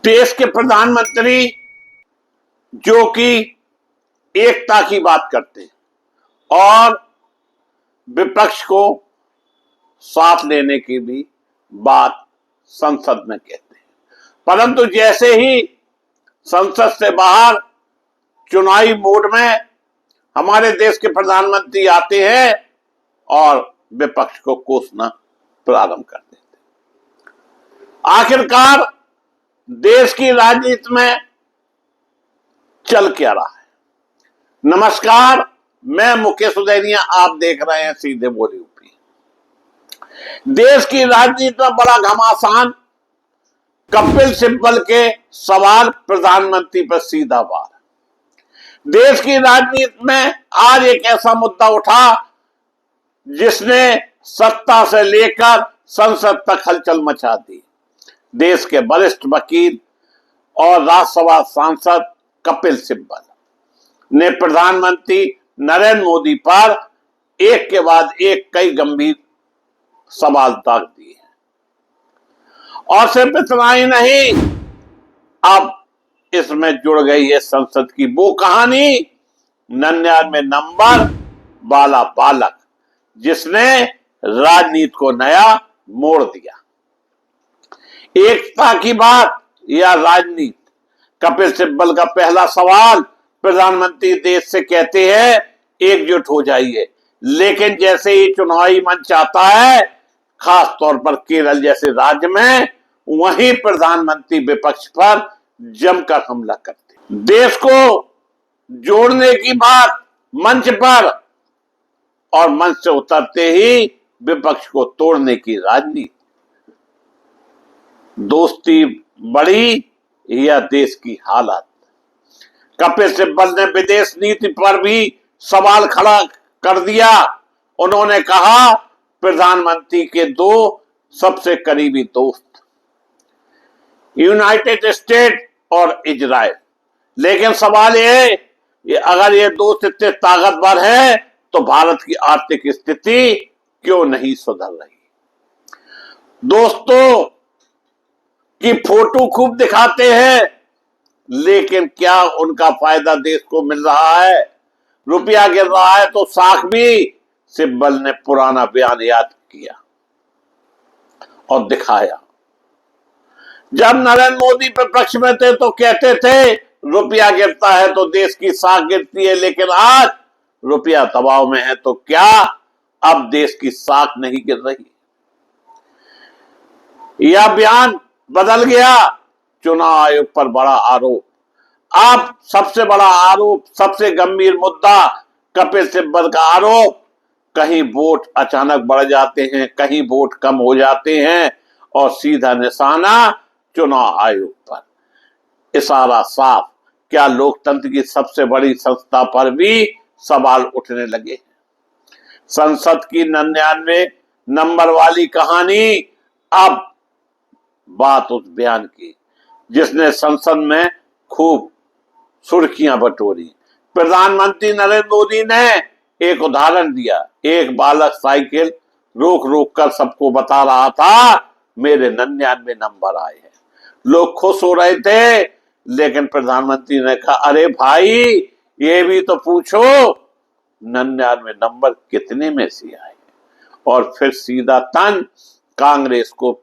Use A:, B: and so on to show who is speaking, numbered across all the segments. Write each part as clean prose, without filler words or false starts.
A: देश के प्रधानमंत्री जो कि एकता की बात करते हैं और विपक्ष को साथ लेने की भी बात संसद में कहते हैं, परंतु जैसे ही संसद से बाहर चुनावी मोड में हमारे देश के प्रधानमंत्री आते हैं और विपक्ष को कोसना प्रारंभ कर देते हैं। आखिरकार देश की राजनीति में चल क्या रहा है? नमस्कार, मैं मुकेश उदैरिया, आप देख रहे हैं सीधे बोल यूपी। देश की राजनीति में बड़ा घमासान, कपिल सिब्बल के सवाल प्रधानमंत्री पर सीधा वार। देश की राजनीति में आज एक ऐसा मुद्दा उठा जिसने सत्ता से लेकर संसद तक हलचल मचा दी। देश के वरिष्ठ वकील और राज्यसभा सांसद कपिल सिब्बल ने प्रधानमंत्री नरेंद्र मोदी पर एक के बाद एक कई गंभीर सवाल दाग दिए हैं। और सिर्फ इतना ही नहीं, अब इसमें जुड़ गई है संसद की वो कहानी 99 नंबर वाला बालक जिसने राजनीति को नया मोड़ दिया। एकता की बात या राजनीति, कपिल सिब्बल का पहला सवाल, प्रधानमंत्री देश से कहते हैं एकजुट हो जाइए, लेकिन जैसे ही चुनावी मंच आता है, खास तौर पर केरल जैसे राज्य में, वहीं प्रधानमंत्री विपक्ष पर जमकर हमला करते। देश को जोड़ने की बात मंच पर और मंच से उतरते ही विपक्ष को तोड़ने की राजनीति। दोस्ती बड़ी या देश की हालत? कपिल सिब्बल ने विदेश नीति पर भी सवाल खड़ा कर दिया। उन्होंने कहा प्रधानमंत्री के दो सबसे करीबी दोस्त यूनाइटेड स्टेट और इजराइल, लेकिन सवाल यह है कि अगर ये दोस्त इतने ताकतवर है तो भारत की आर्थिक स्थिति क्यों नहीं सुधर रही? दोस्तों की फोटो खूब दिखाते हैं, लेकिन क्या उनका फायदा देश को मिल रहा है? रुपया गिर रहा है तो साख भी। सिब्बल ने पुराना बयान याद किया और दिखाया। जब नरेंद्र मोदी विपक्ष में थे तो कहते थे रुपया गिरता है तो देश की साख गिरती है, लेकिन आज रुपया दबाव में है तो क्या अब देश की साख नहीं गिर रही? यह बयान बदल गया। चुनाव आयोग पर बड़ा आरोप। अब सबसे बड़ा आरोप, सबसे गंभीर मुद्दा कपिल सिब्बल का आरोप, कहीं वोट अचानक बढ़ जाते हैं, कहीं वोट कम हो जाते हैं और सीधा निशाना चुनाव आयोग पर। इशारा साफ, क्या लोकतंत्र की सबसे बड़ी संस्था पर भी सवाल उठने लगे? संसद की 99 नंबर वाली कहानी। अब बात उस बयान की जिसने संसद में खूब सुर्खियां बटोरी। प्रधानमंत्री नरेंद्र मोदी ने एक उदाहरण दिया। एक बालक साइकिल रोक रोक कर सबको बता रहा था मेरे 99 नंबर आए हैं। लोग खुश हो रहे थे, लेकिन प्रधानमंत्री ने कहा अरे भाई, ये भी तो पूछो 99 नंबर कितने में से आए? और फिर सीधा तन कांग्रेस को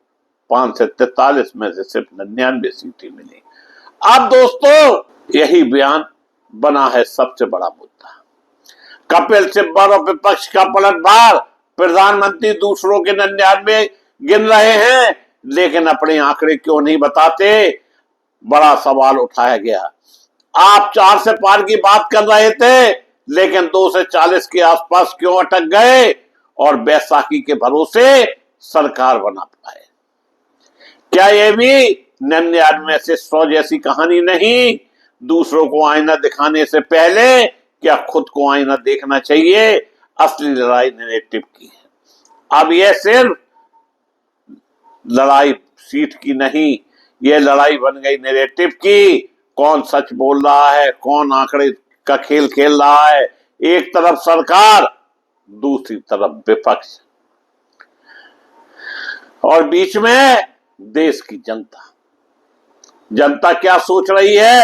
A: 5 से 43 में से सिर्फ 99 सीटें मिली। अब दोस्तों यही बयान बना है सबसे बड़ा मुद्दा। कपिल सिब्बल और विपक्ष का पलटवार। प्रधानमंत्री दूसरों के 99 गिन रहे हैं, लेकिन अपने आंकड़े क्यों नहीं बताते? बड़ा सवाल उठाया गया। आप 4 से पार की बात कर रहे थे, लेकिन 2 से 40 के आसपास क्यों अटक गए और बैसाखी के भरोसे सरकार बना पाए? क्या ये भी 99 में से 100 जैसी कहानी नहीं? दूसरों को आईना दिखाने से पहले क्या खुद को आईना देखना चाहिए? असली लड़ाई नैरेटिव की है। अब यह सिर्फ लड़ाई सीट की नहीं, यह लड़ाई बन गई नैरेटिव की। कौन सच बोल रहा है, कौन आंकड़े का खेल खेल रहा है? एक तरफ सरकार, दूसरी तरफ विपक्ष, और बीच में देश की जनता। जनता क्या सोच रही है?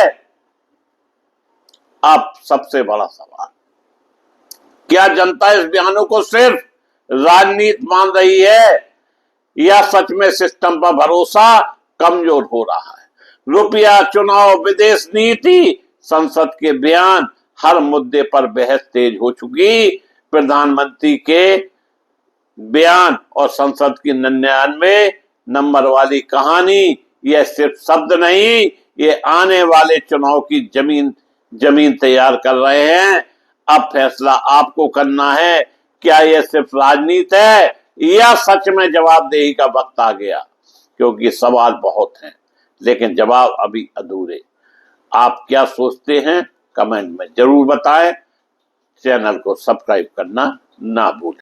A: अब सबसे बड़ा सवाल, क्या जनता इस बयानों को सिर्फ राजनीति मान रही है या सच में सिस्टम पर भरोसा कमजोर हो रहा है? रुपया, चुनाव, विदेश नीति, संसद के बयान, हर मुद्दे पर बहस तेज हो चुकी। प्रधानमंत्री के बयान और संसद की 99 नंबर वाली कहानी, यह सिर्फ शब्द नहीं, ये आने वाले चुनाव की जमीन तैयार कर रहे हैं। अब फैसला आपको करना है, क्या यह सिर्फ राजनीति है या सच में जवाबदेही का वक्त आ गया? क्योंकि सवाल बहुत हैं लेकिन जवाब अभी अधूरे। आप क्या सोचते हैं कमेंट में जरूर बताएं। चैनल को सब्सक्राइब करना ना भूलें।